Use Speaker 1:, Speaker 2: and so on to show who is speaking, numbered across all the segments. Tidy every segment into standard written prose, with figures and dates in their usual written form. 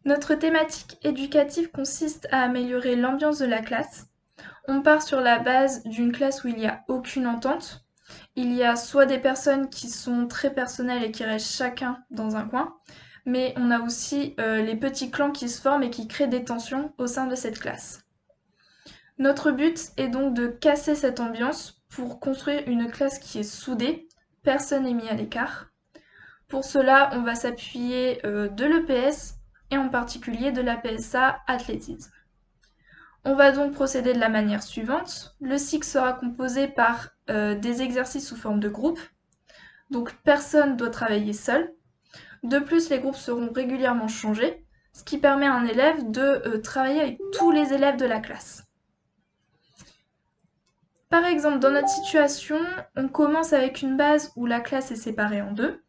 Speaker 1: Notre thématique éducative consiste à améliorer l'ambiance de la classe. On part sur la base d'une classe où il n'y a aucune entente. Il y a soit des personnes qui sont très personnelles et qui restent chacun dans un coin, mais on a aussi les petits clans qui se forment et qui créent des tensions au sein de cette classe. Notre but est donc de casser cette ambiance pour construire une classe qui est soudée, personne n'est mis à l'écart. Pour cela, on va s'appuyer de l'EPS et en particulier de la PSA athlétisme. On va donc procéder de la manière suivante. Le cycle sera composé par des exercices sous forme de groupe. Donc personne doit travailler seul. De plus, les groupes seront régulièrement changés, ce qui permet à un élève de travailler avec tous les élèves de la classe. Par exemple, dans notre situation, on commence avec une base où la classe est séparée en deux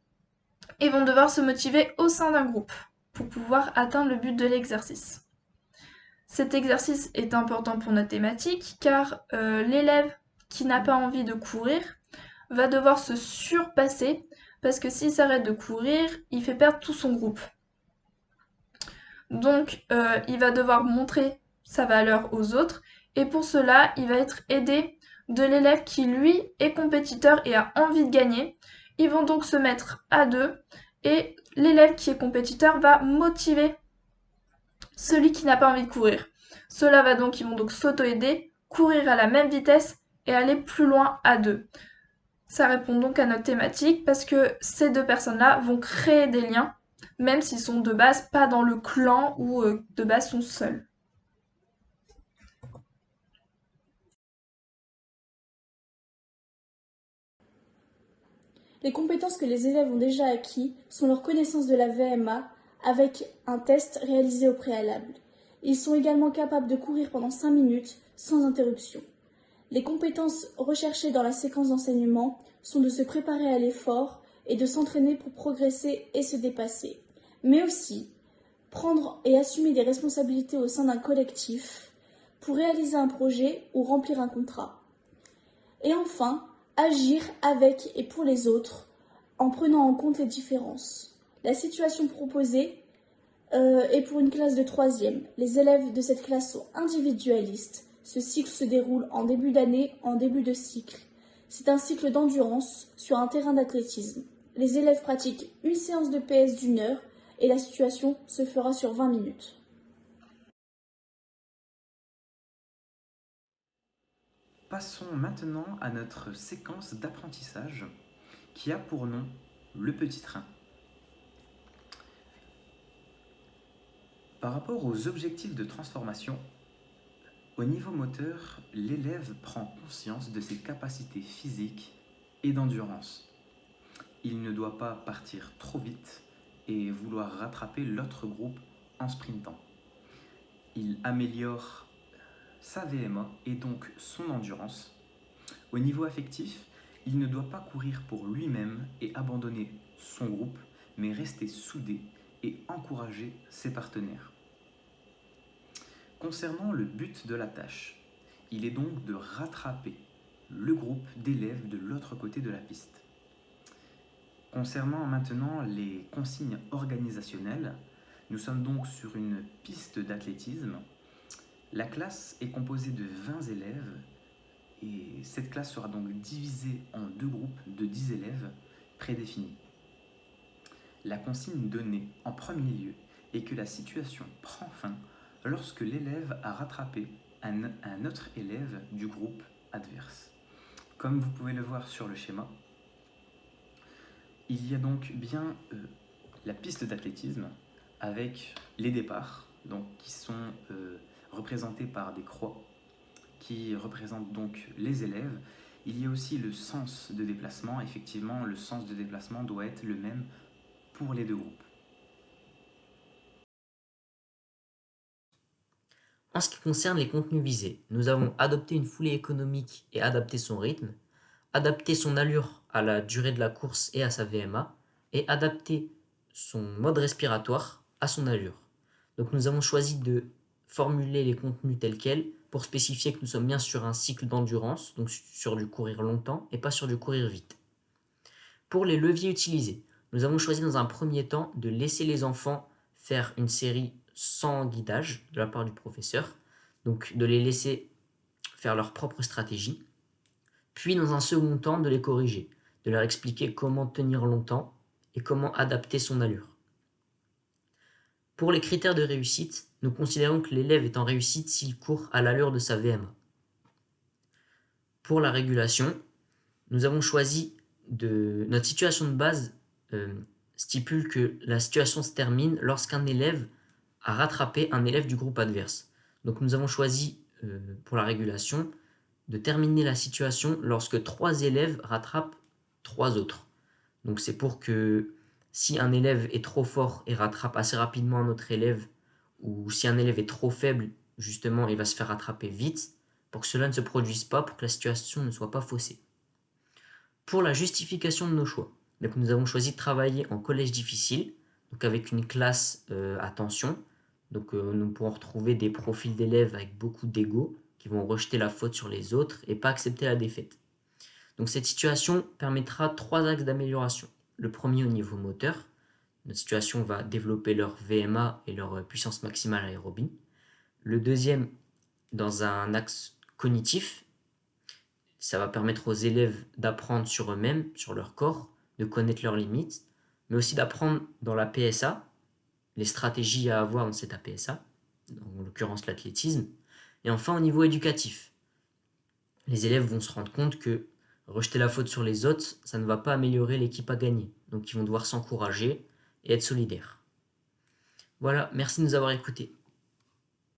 Speaker 1: et vont devoir se motiver au sein d'un groupe pour pouvoir atteindre le but de l'exercice. Cet exercice est important pour notre thématique car l'élève qui n'a pas envie de courir va devoir se surpasser parce que s'il s'arrête de courir, il fait perdre tout son groupe. Donc il va devoir montrer sa valeur aux autres et pour cela, il va être aidé de l'élève qui lui est compétiteur et a envie de gagner. Ils vont donc se mettre à deux et l'élève qui est compétiteur va motiver celui qui n'a pas envie de courir. Ils vont donc s'auto-aider, courir à la même vitesse et aller plus loin à deux. Ça répond donc à notre thématique parce que ces deux personnes-là vont créer des liens, même s'ils sont de base pas dans le clan ou de base sont seuls.
Speaker 2: Les compétences que les élèves ont déjà acquis sont leur connaissance de la VMA avec un test réalisé au préalable. Ils sont également capables de courir pendant 5 minutes sans interruption. Les compétences recherchées dans la séquence d'enseignement sont de se préparer à l'effort et de s'entraîner pour progresser et se dépasser, mais aussi prendre et assumer des responsabilités au sein d'un collectif pour réaliser un projet ou remplir un contrat. Et enfin, agir avec et pour les autres en prenant en compte les différences. La situation proposée est pour une classe de 3e. Les élèves de cette classe sont individualistes. Ce cycle se déroule en début d'année, en début de cycle. C'est un cycle d'endurance sur un terrain d'athlétisme. Les élèves pratiquent une séance de PS d'1 heure et la situation se fera sur 20 minutes.
Speaker 3: Passons maintenant à notre séquence d'apprentissage qui a pour nom le petit train. Par rapport aux objectifs de transformation, au niveau moteur, l'élève prend conscience de ses capacités physiques et d'endurance. Il ne doit pas partir trop vite et vouloir rattraper l'autre groupe en sprintant. Il améliore sa VMA et donc son endurance. Au niveau affectif, il ne doit pas courir pour lui-même et abandonner son groupe, mais rester soudé et encourager ses partenaires. Concernant le but de la tâche, il est donc de rattraper le groupe d'élèves de l'autre côté de la piste. Concernant maintenant les consignes organisationnelles, nous sommes donc sur une piste d'athlétisme. La classe est composée de 20 élèves et cette classe sera donc divisée en deux groupes de 10 élèves prédéfinis. La consigne donnée en premier lieu est que la situation prend fin lorsque l'élève a rattrapé un autre élève du groupe adverse. Comme vous pouvez le voir sur le schéma, il y a donc bien la piste d'athlétisme avec les départs donc, qui sont représentés par des croix qui représentent donc les élèves. Il y a aussi le sens de déplacement. Effectivement, le sens de déplacement doit être le même pour les deux groupes.
Speaker 4: En ce qui concerne les contenus visés, nous avons adopté une foulée économique et adapté son rythme, adapté son allure à la durée de la course et à sa VMA, et adapté son mode respiratoire à son allure. Donc nous avons choisi de formuler les contenus tels quels pour spécifier que nous sommes bien sur un cycle d'endurance, donc sur du courir longtemps et pas sur du courir vite. Pour les leviers utilisés, nous avons choisi dans un premier temps de laisser les enfants faire une série sans guidage de la part du professeur, donc de les laisser faire leur propre stratégie, puis dans un second temps de les corriger, de leur expliquer comment tenir longtemps et comment adapter son allure. Pour les critères de réussite, nous considérons que l'élève est en réussite s'il court à l'allure de sa VMA. Pour la régulation, nous avons choisi notre situation de base stipule que la situation se termine lorsqu'un élève a rattrapé un élève du groupe adverse. Donc nous avons choisi pour la régulation de terminer la situation lorsque 3 élèves rattrapent 3 autres. Donc c'est pour que si un élève est trop fort et rattrape assez rapidement un autre élève, ou si un élève est trop faible, justement, il va se faire rattraper vite, pour que cela ne se produise pas, pour que la situation ne soit pas faussée. Pour la justification de nos choix, donc nous avons choisi de travailler en collège difficile, donc avec une classe à tension. Donc nous pourrons retrouver des profils d'élèves avec beaucoup d'ego, qui vont rejeter la faute sur les autres et pas accepter la défaite. Donc cette situation permettra 3 axes d'amélioration. Le premier au niveau moteur, notre situation va développer leur VMA et leur puissance maximale aérobie. Le deuxième, dans un axe cognitif, ça va permettre aux élèves d'apprendre sur eux-mêmes, sur leur corps, de connaître leurs limites, mais aussi d'apprendre dans la PSA, les stratégies à avoir dans cette APSA, en l'occurrence l'athlétisme. Et enfin au niveau éducatif, les élèves vont se rendre compte que rejeter la faute sur les autres, ça ne va pas améliorer l'équipe à gagner. Donc ils vont devoir s'encourager et être solidaires. Voilà, merci de nous avoir écoutés.